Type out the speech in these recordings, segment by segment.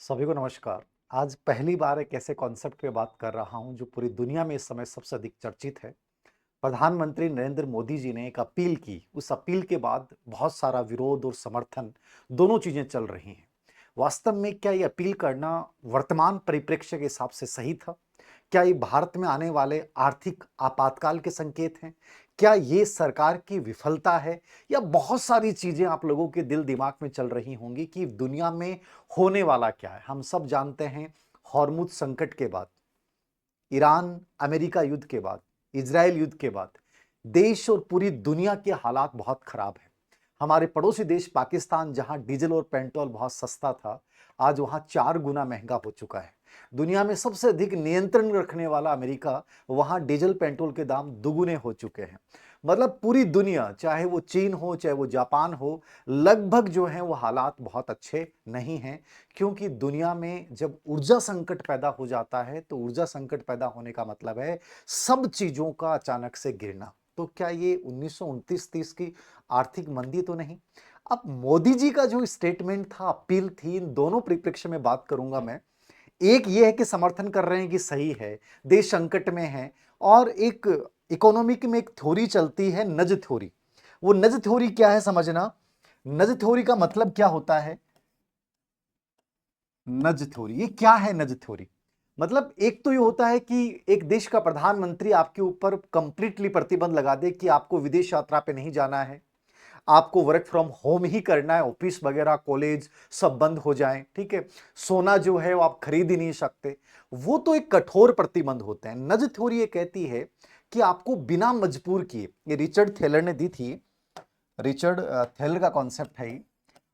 सभी को नमस्कार। आज पहली बार एक ऐसे कॉन्सेप्ट पे बात कर रहा हूं जो पूरी दुनिया में इस समय सबसे अधिक चर्चित है। प्रधानमंत्री नरेंद्र मोदी जी ने एक अपील की, उस अपील के बाद बहुत सारा विरोध और समर्थन दोनों चीजें चल रही हैं। वास्तव में क्या ये अपील करना वर्तमान परिप्रेक्ष्य के हिसाब से सही था? क्या ये भारत में आने वाले आर्थिक आपातकाल के संकेत हैं? क्या ये सरकार की विफलता है? या बहुत सारी चीजें आप लोगों के दिल दिमाग में चल रही होंगी कि दुनिया में होने वाला क्या है? हम सब जानते हैं, हॉर्मुज संकट के बाद, ईरान अमेरिका युद्ध के बाद, इजराइल युद्ध के बाद देश और पूरी दुनिया के हालात बहुत खराब हैं। हमारे पड़ोसी देश पाकिस्तान, जहां डीजल और पेट्रोल बहुत सस्ता था, आज वहां 4 गुना महंगा हो चुका है। दुनिया में सबसे अधिक नियंत्रण रखने वाला अमेरिका, वहां डीजल पेट्रोल के दाम दुगुने हो चुके हैं। मतलब पूरी दुनिया, चाहे वो चीन हो चाहे वो जापान हो, लगभग जो है वो हालात बहुत अच्छे नहीं हैं। क्योंकि दुनिया में जब ऊर्जा संकट पैदा हो जाता है तो ऊर्जा संकट पैदा होने का मतलब है सब चीजों का अचानक से गिरना। तो क्या ये 1929-30 की आर्थिक मंदी तो नहीं? अब मोदी जी का जो स्टेटमेंट था, अपील थी, इन दोनों परिप्रेक्ष्य में बात करूंगा मैं। एक ये है कि समर्थन कर रहे हैं कि सही है, देश संकट में है। और एक इकोनॉमिक में एक थ्योरी चलती है, नज थ्योरी। वो नज थ्योरी क्या है समझना। नज थ्योरी का मतलब क्या होता है? नज थ्योरी, ये क्या है नज थ्योरी? मतलब एक तो ये होता है कि एक देश का प्रधानमंत्री आपके ऊपर कंप्लीटली प्रतिबंध लगा दे कि आपको विदेश यात्रा पे नहीं जाना है, आपको वर्क फ्रॉम होम ही करना है, ऑफिस वगैरह कॉलेज सब बंद हो जाएं, ठीक है। सोना जो है वो आप खरीद ही नहीं सकते। वो तो एक कठोर प्रतिबंध होते हैं। नज थ्योरी ये कहती है कि आपको बिना मजबूर किए, ये रिचर्ड थेलर ने दी थी, रिचर्ड थेलर का कॉन्सेप्ट है ये।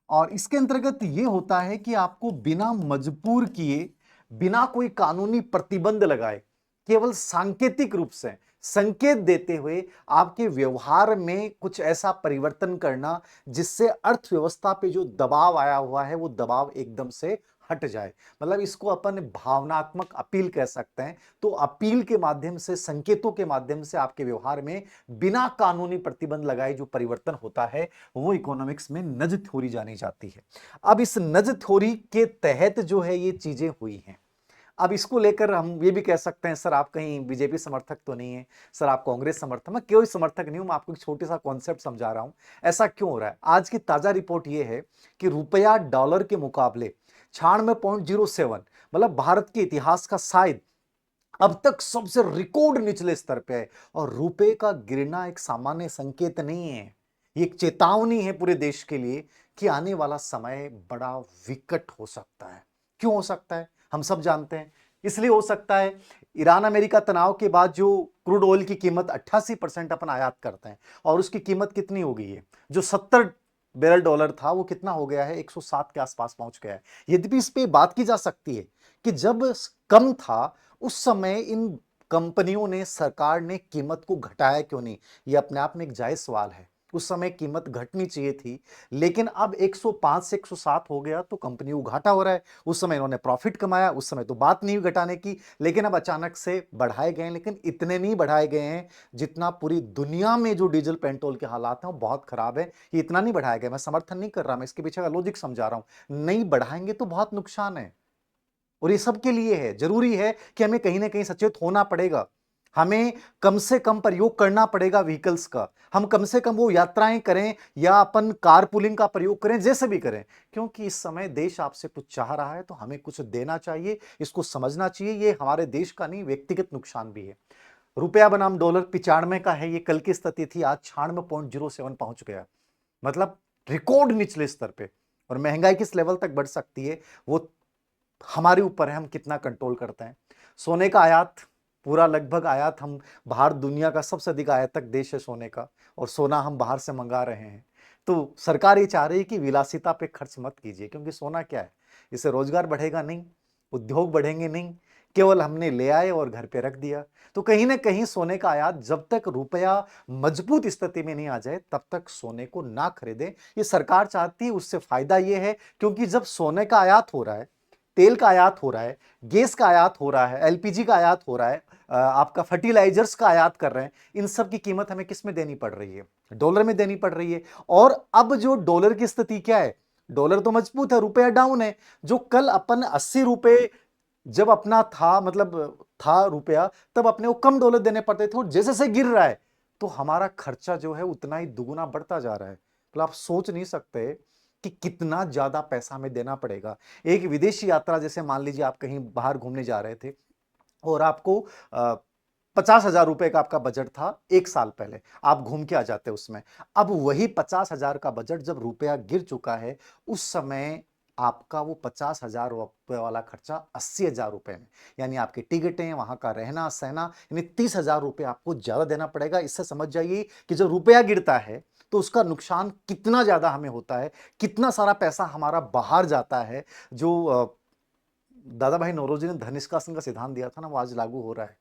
और इसके अंतर्गत ये होता है कि आपको बिना मजबूर किए, बिना कोई कानूनी प्रतिबंध लगाए, केवल सांकेतिक रूप से संकेत देते हुए आपके व्यवहार में कुछ ऐसा परिवर्तन करना जिससे अर्थव्यवस्था पे जो दबाव आया हुआ है वो दबाव एकदम से हट जाए। मतलब इसको अपन भावनात्मक अपील कह सकते हैं। तो अपील के माध्यम से, संकेतों के माध्यम से आपके व्यवहार में बिना कानूनी प्रतिबंध लगाए जो परिवर्तन होता है, वो इकोनॉमिक्स में नज थ्योरी जानी जाती है। अब इस नज थ्योरी के तहत जो है ये चीजें हुई हैं। अब इसको लेकर हम ये भी कह सकते हैं, सर आप कहीं बीजेपी समर्थक तो नहीं है, सर आप कांग्रेस समर्थक। मैं कोई समर्थक नहीं हूं, मैं आपको एक छोटा सा कॉन्सेप्ट समझा रहा हूं। ऐसा क्यों हो रहा है? आज की ताजा रिपोर्ट ये है कि रुपया डॉलर के मुकाबले 96.07, मतलब भारत के इतिहास का शायद अब तक सबसे रिकॉर्ड निचले स्तर पे है। और रुपए का गिरना एक सामान्य संकेत नहीं है, ये एक चेतावनी है पूरे देश के लिए कि आने वाला समय बड़ा विकट हो सकता है। क्यों हो सकता है हम सब जानते हैं। इसलिए हो सकता है, ईरान अमेरिका तनाव के बाद जो क्रूड ऑयल की कीमत 88% अपन आयात करते हैं, और उसकी कीमत कितनी हो गई है? जो 70 बैरल डॉलर था वो कितना हो गया है? 107 के आसपास पहुंच गया है। यद्यपि इस पे बात की जा सकती है कि जब कम था उस समय इन कंपनियों ने, सरकार ने कीमत को घटाया क्यों नहीं? यह अपने आप में एक जायज सवाल है। उस समय कीमत घटनी चाहिए थी, लेकिन अब 105 से 107 हो गया तो कंपनी को घाटा हो रहा है। उस समय इन्होंने प्रॉफिट कमाया, उस समय तो बात नहीं हुई घटाने की, लेकिन अब अचानक से बढ़ाए गए हैं। लेकिन इतने नहीं बढ़ाए गए हैं जितना पूरी दुनिया में जो डीजल पेट्रोल के हालात हैं वो बहुत खराब है। ये इतना नहीं बढ़ाया गया। मैं समर्थन नहीं कर रहा, मैं इसके पीछे का लॉजिक समझा रहा हूं। नहीं बढ़ाएंगे तो बहुत नुकसान है, और ये सबके लिए है। जरूरी है कि हमें कहीं ना कहीं सचेत होना पड़ेगा। हमें कम से कम प्रयोग करना पड़ेगा व्हीकल्स का। हम कम से कम वो यात्राएं करें या अपन कार पुलिंग का प्रयोग करें, जैसे भी करें। क्योंकि इस समय देश आपसे कुछ चाह रहा है तो हमें कुछ देना चाहिए, इसको समझना चाहिए। ये हमारे देश का नहीं, व्यक्तिगत नुकसान भी है। रुपया बनाम डॉलर 95 का है, ये कल की स्थिति थी, आज 96.07 पहुंच गया। मतलब रिकॉर्ड निचले स्तर पे। और महंगाई किस लेवल तक बढ़ सकती है वो हमारे ऊपर है, हम कितना कंट्रोल करते हैं। सोने का आयात, पूरा लगभग आयात हम, बाहर दुनिया का सबसे अधिक आयातक देश है सोने का, और सोना हम बाहर से मंगा रहे हैं। तो सरकार ये चाह रही है कि विलासिता पे खर्च मत कीजिए, क्योंकि सोना क्या है, इससे रोजगार बढ़ेगा नहीं, उद्योग बढ़ेंगे नहीं, केवल हमने ले आए और घर पे रख दिया। तो कहीं ना कहीं सोने का आयात, जब तक रुपया मजबूत स्थिति में नहीं आ जाए तब तक सोने को ना खरीदें, ये सरकार चाहती है। उससे फायदा ये है, क्योंकि जब सोने का आयात हो रहा है, तेल का आयात हो रहा है, गैस का आयात हो रहा है, एलपीजी का आयात हो रहा है, आपका फर्टिलाइजर्स का आयात कर रहे हैं, इन सब की कीमत हमें किस में देनी पड़ रही है? डॉलर में देनी पड़ रही है। और अब जो डॉलर की स्थिति क्या है, डॉलर तो मजबूत है, रुपया डाउन है। जो कल अपन 80 रुपए जब अपना था, मतलब था रुपया, तब अपने को कम डॉलर देने पड़ते थे, और जैसे जैसे गिर रहा है तो हमारा खर्चा जो है उतना ही दुगुना बढ़ता जा रहा है। तो आप सोच नहीं सकते कि कितना ज्यादा पैसा हमें देना पड़ेगा। एक विदेशी यात्रा, जैसे मान लीजिए आप कहीं बाहर घूमने जा रहे थे और आपको 50,000 रुपए का आपका बजट था 1 साल पहले, आप घूम के आ जाते उसमें। अब वही 50,000 का बजट जब रुपया गिर चुका है, उस समय आपका वो 50,000 रुपए वाला खर्चा 80,000 रुपए में, यानी आपकी टिकटें, वहां का रहना सहना, यानी 30,000 रुपए आपको ज्यादा देना पड़ेगा। इससे समझ जाइए कि जब रुपया गिरता है तो उसका नुकसान कितना ज्यादा हमें होता है, कितना सारा पैसा हमारा बाहर जाता है। जो दादा भाई नौरोजी ने धन निष्कासन का सिद्धांत दिया था ना, वो आज लागू हो रहा है।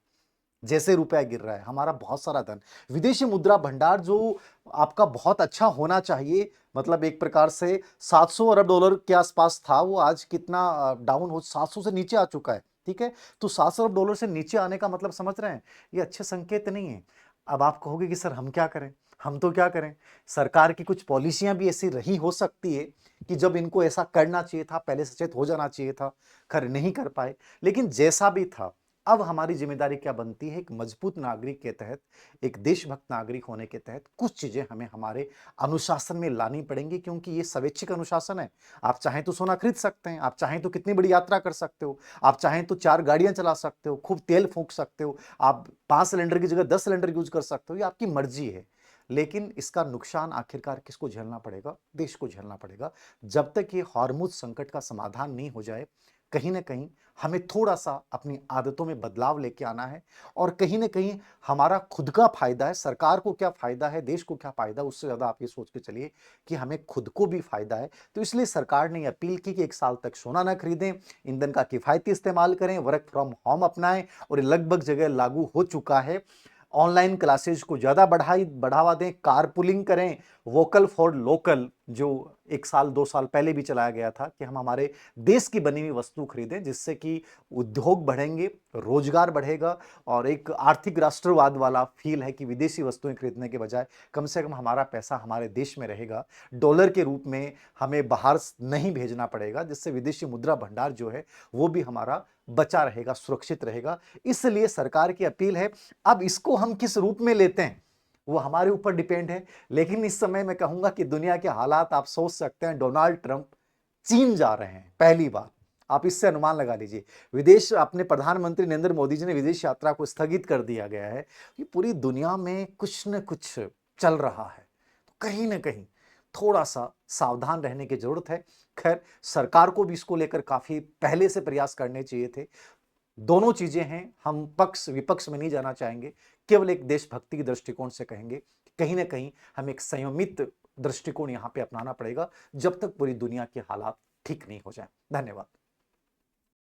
जैसे रुपया गिर रहा है, हमारा बहुत सारा धन, विदेशी मुद्रा भंडार जो आपका बहुत अच्छा होना चाहिए, मतलब एक प्रकार से 700 अरब डॉलर के आसपास था, वो आज कितना डाउन हो, 700 से नीचे आ चुका है। ठीक है, तो 700 अरब डॉलर से नीचे आने का मतलब समझ रहे हैं, ये अच्छे संकेत नहीं है। अब आप कहोगे कि सर हम क्या करें, हम तो क्या करें। सरकार की कुछ पॉलिसियां भी ऐसी रही हो सकती है कि जब इनको ऐसा करना चाहिए था, पहले सचेत हो जाना चाहिए था, खैर नहीं कर पाए। लेकिन जैसा भी था, अब हमारी जिम्मेदारी क्या बनती है, एक मजबूत नागरिक के तहत, एक देशभक्त नागरिक होने के तहत कुछ चीजें हमें हमारे अनुशासन में लानी पड़ेंगी, क्योंकि ये स्वैच्छिक अनुशासन है। आप चाहें तो सोना खरीद सकते हैं, आप चाहें तो कितनी बड़ी यात्रा कर सकते हो, आप चाहें तो 4 गाड़ियां चला सकते हो, खूब तेल फूंक सकते हो, आप 5 सिलेंडर की जगह 10 सिलेंडर यूज कर सकते हो, ये आपकी मर्जी है। लेकिन इसका नुकसान आखिरकार किसको झेलना पड़ेगा, देश को झेलना पड़ेगा। जब तक ये हॉर्मुज संकट का समाधान नहीं हो जाए, कहीं ना कहीं हमें थोड़ा सा अपनी आदतों में बदलाव लेके आना है। और कहीं ना कहीं हमारा खुद का फायदा है, सरकार को क्या फायदा है, देश को क्या फायदा, उससे ज्यादा आप ये सोच के चलिए कि हमें खुद को भी फायदा है। तो इसलिए सरकार ने अपील की कि 1 साल तक सोना ना खरीदें, ईंधन का किफायती इस्तेमाल करें, वर्क फ्रॉम होम अपनाएं, और ये लगभग जगह लागू हो चुका है। ऑनलाइन क्लासेज को ज्यादा बढ़ावा दें, कारपूलिंग करें, वोकल फॉर लोकल, जो 1 साल 2 साल पहले भी चलाया गया था, कि हम हमारे देश की बनी हुई वस्तु खरीदें, जिससे कि उद्योग बढ़ेंगे, रोजगार बढ़ेगा, और एक आर्थिक राष्ट्रवाद वाला फील है कि विदेशी वस्तुएं खरीदने के बजाय कम से कम हमारा पैसा हमारे देश में रहेगा, डॉलर के रूप में हमें बाहर नहीं भेजना पड़ेगा, जिससे विदेशी मुद्रा भंडार जो है वो भी हमारा बचा रहेगा, सुरक्षित रहेगा। इसलिए सरकार की अपील है। अब इसको हम किस रूप में लेते हैं वो हमारे ऊपर डिपेंड है। लेकिन इस समय मैं कहूंगा कि दुनिया के हालात आप सोच सकते हैं, डोनाल्ड ट्रंप चीन जा रहे हैं पहली बार, आप इससे अनुमान लगा लीजिए। विदेश अपने प्रधानमंत्री नरेंद्र मोदी जी ने विदेश यात्रा को स्थगित कर दिया गया है। कि पूरी दुनिया में कुछ न कुछ चल रहा है, तो कहीं ना कहीं थोड़ा सा सावधान रहने की जरूरत है। खैर, सरकार को भी इसको लेकर काफी पहले से प्रयास करने चाहिए थे। दोनों चीजें हैं, हम पक्ष विपक्ष में नहीं जाना चाहेंगे, केवल एक देशभक्ति के दृष्टिकोण से कहेंगे कि कहीं ना कहीं हमें एक संयमित दृष्टिकोण यहां पे अपनाना पड़ेगा, जब तक पूरी दुनिया के हालात ठीक नहीं हो जाए। धन्यवाद।